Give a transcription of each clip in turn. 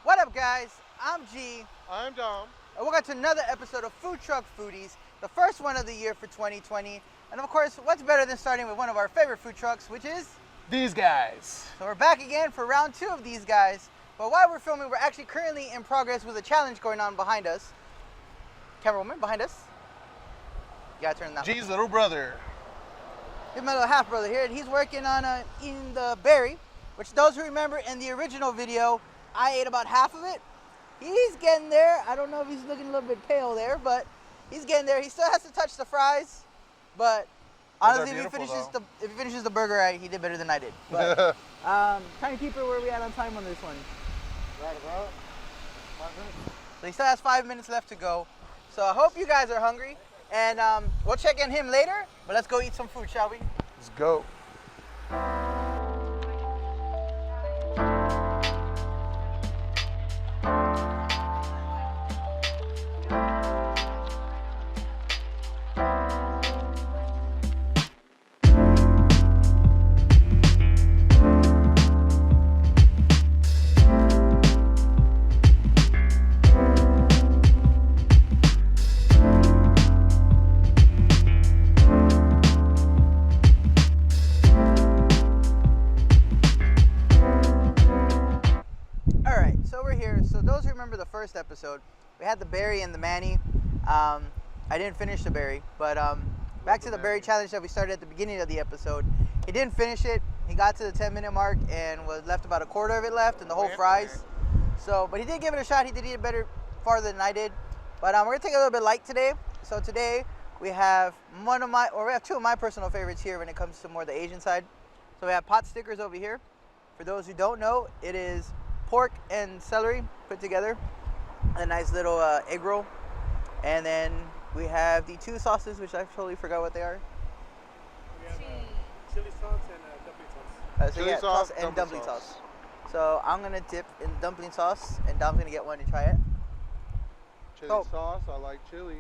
What up, guys? I'm G. I'm Dom. And welcome to another episode of Food Truck Foodies, the first one of the year for 2020. And of course, what's better than starting with one of our favorite food trucks, which is These guys. So we're back again for round 2 of These Guys. But while we're filming, we're actually currently in progress with a challenge going on behind us. Camerawoman, behind us. You gotta turn that. G's little brother. Here's my little half brother here, and he's working on eating the berry, which those who remember in the original video, I ate about half of it. He's getting there. I don't know if he's looking a little bit pale there, but he's getting there. He still has to touch the fries, but honestly, if he finishes the burger, he did better than I did. But trying to keep it where we at on time on this one. Right about 5 minutes. So he still has 5 minutes left to go. So I hope you guys are hungry, and we'll check in him later. But let's go eat some food, shall we? Let's go. First episode, we had the berry and the Manny. I didn't finish the berry, but back to the berry challenge that we started at the beginning of the episode. He didn't finish it. He got to the 10-minute mark and was left about a quarter of it left and the whole fries. So, but he did give it a shot. He did eat it better farther than I did. But we're gonna take it a little bit light today. So today we have we have two of my personal favorites here when it comes to more the Asian side. So we have pot stickers over here. For those who don't know, it is pork and celery put together. A nice little egg roll, and then we have the two sauces, which I totally forgot what they are. We have chili sauce and dumpling sauce. Chili sauce and dumpling sauce. So I'm gonna dip in dumpling sauce, and Dom's gonna get one to try it. Chili sauce, I like chili.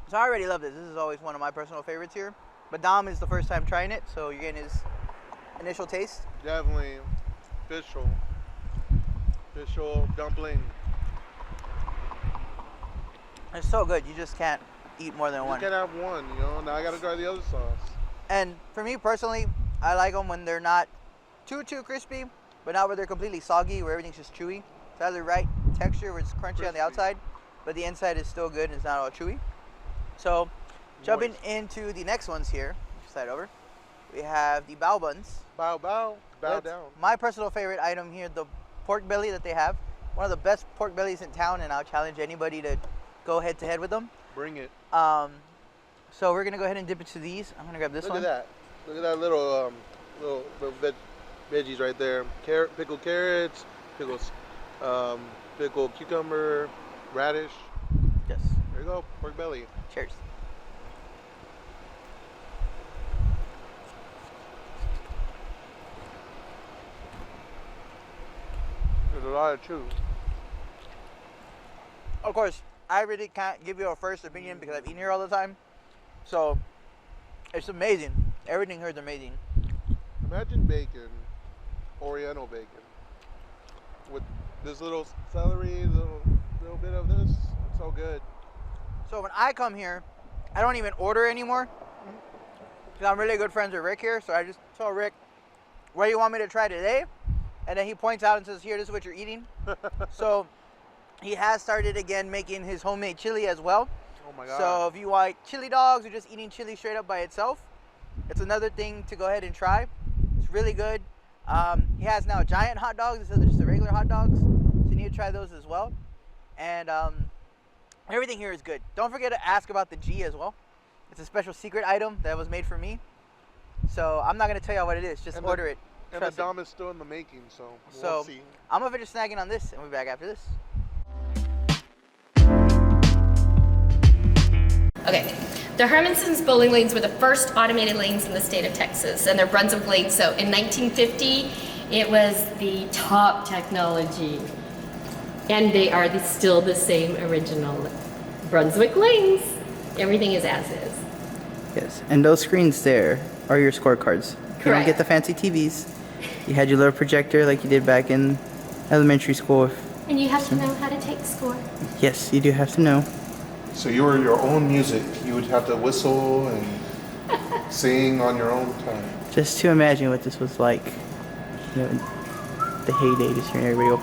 So I already love this. This is always one of my personal favorites here. But Dom is the first time trying it, so you're getting his initial taste. Definitely official dumpling. It's so good. You just can't eat more than one. You can't have one, you know. Now I gotta try the other sauce. And for me personally, I like them when they're not too crispy, but not where they're completely soggy, where everything's just chewy. It's either the right texture where it's crunchy on the outside, but the inside is still good and it's not all chewy. So, jumping into the next ones here, slide over. We have the bao buns. Bow down. My personal favorite item here, the pork belly that they have. One of the best pork bellies in town, and I'll challenge anybody to go head to head with them. Bring it. So we're gonna go ahead and dip into these. I'm gonna grab this one. Look at that. Look at that little veggies right there. Pickled carrots, pickled cucumber, radish. Yes. There you go, pork belly. Cheers. There's a lot of chew. Of course, I really can't give you a first opinion because I've eaten here all the time. So, it's amazing. Everything here is amazing. Imagine bacon, Oriental bacon, with this little celery, little bit of this. It's so good. So when I come here, I don't even order anymore. Because I'm really good friends with Rick here. So I just tell Rick, what do you want me to try today? And then he points out and says, here, this is what you're eating. So he has started again making his homemade chili as well. Oh my God. So if you like chili dogs or just eating chili straight up by itself, it's another thing to go ahead and try. It's really good. He has now giant hot dogs instead of just the regular hot dogs. So you need to try those as well. And everything here is good. Don't forget to ask about the G as well. It's a special secret item that was made for me. So I'm not going to tell you what it is. Just order it. And the Dom is still in the making, so we'll see. I'm going to finish snagging on this, and we'll be back after this. Okay, the Hermannson bowling lanes were the first automated lanes in the state of Texas, and they're Brunswick lanes. So in 1950, it was the top technology. And they are still the same original Brunswick lanes. Everything is as is. Yes, and those screens there are your scorecards. You don't get the fancy TVs. You had your little projector like you did back in elementary school. And you have to know how to take score. Yes, you do have to know. So you were your own music. You would have to whistle and sing on your own time. Just to imagine what this was like. You know, the heyday, just hearing everybody go.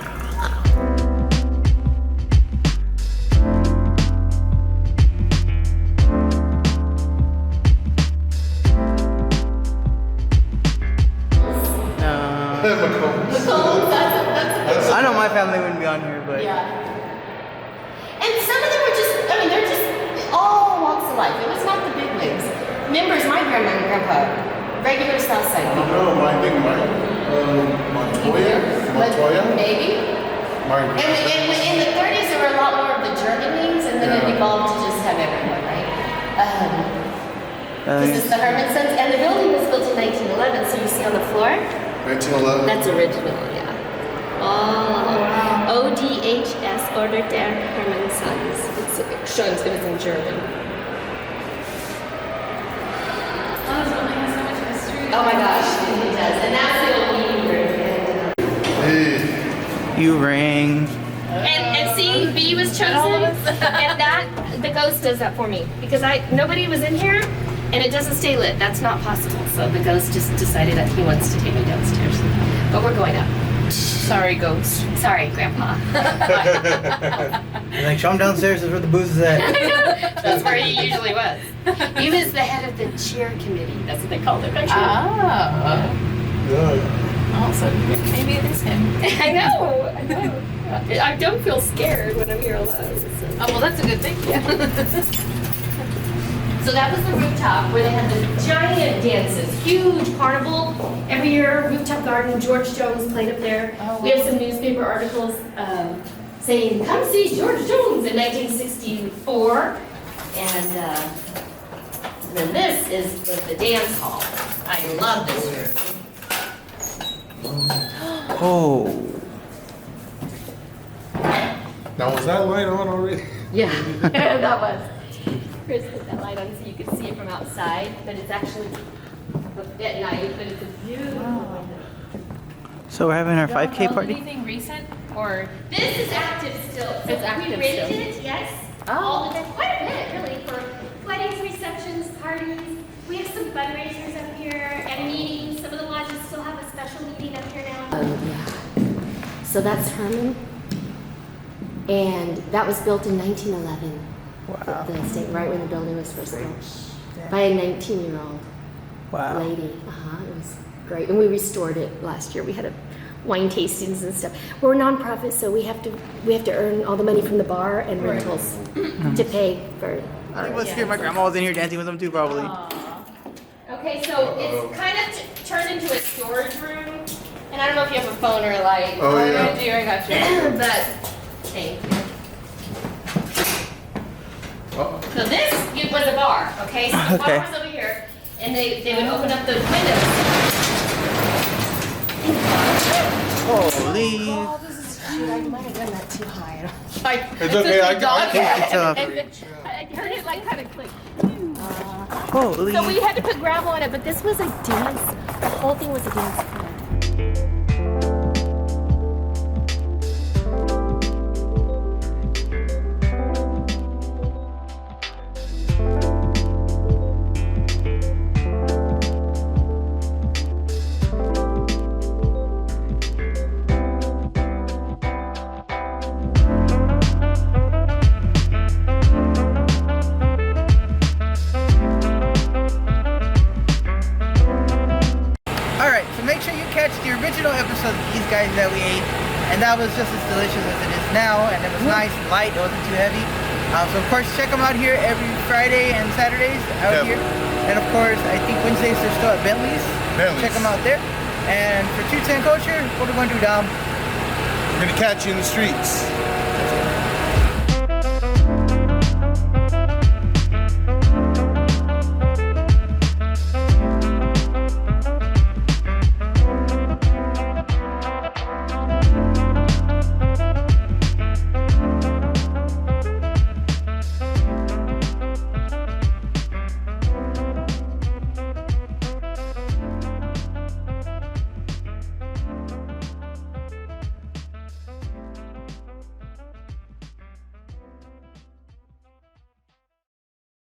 I know my family wouldn't be on here, but Yeah. And some of them are just, I mean, they're just all walks of life. It was not the big wigs. Members, my grandma and grandpa, regular Southside people. No, I think Montoya. Maybe. And in the 30s, there were a lot more of the German wings, and then it evolved to just have everyone, right? This is the Hermannsons, and the building was built in 1911, so you see on the floor? 1911. That's original, yeah. Oh, ODHS, Order der Hermannsons. It shows it was in German. Oh, this building has so much history. Oh my gosh, it does. And that's the old meeting room. Hey. you rang. And see, B was chosen, and that the ghost does that for me because nobody was in here, and it doesn't stay lit. That's not possible. So the ghost just decided that he wants to take me downstairs, but we're going up. Sorry, ghost. Sorry, Grandpa. You're like, show him downstairs is where the booze is at. That's where he usually was. He was the head of the cheer committee. That's what they called it. Don't you? Oh. Good. Oh, so maybe it is him. I know. I don't feel scared when I'm here alone. Oh, well, that's a good thing. Yeah. So that was the rooftop where they had the giant dances, huge carnival every year, rooftop garden. George Jones played up there. Oh, We have some newspaper articles saying, "Come see George Jones" in 1964, and then this is the dance hall. I love this room. Oh. Now was that light on already? Yeah, that was. Chris put that light on so you could see it from outside, but it's actually at night, but it's a beautiful window. So we're having our 5K party? Anything recent or? This is active still. So It's active we rented still. it, yes. Oh. All the time, quite a bit, really, for weddings, receptions, parties. We have some fundraisers up here and meetings. Some of the lodges still have a special meeting up here now. Yeah. So that's Herman. And that was built in 1911. Wow. The estate, right when the building was first built. By a 19-year-old Wow. lady. It was great. And we restored it last year. We had a wine tastings and stuff. We're a nonprofit, so we have to earn all the money from the bar and rentals to pay for I think our. let's hear my grandma was in here dancing with them too, probably. Okay, so it's kind of turned into a storage room, and I don't know if you have a phone or a light. Oh, yeah. I do, I got you. But thank you. So this was a bar, okay? So the Okay. bar was over here, and they would open up the windows. Holy. Oh, this is cute. I might have done that too high. It's okay. I can. It's up. I heard it like kind of click. Holy. So we had to put gravel on it, but this was a dance. The whole thing was a dance floor. Alright, so make sure you catch the original episode of these guys that we ate. And that was just as delicious as it is now. And it was nice and light, it wasn't too heavy. So of course, check them out here every Friday and Saturdays out here. And of course, I think Wednesdays they're still at Bentley's. Check them out there. And for 210 Culture, what are we going to do, Dom? We're gonna catch you in the streets.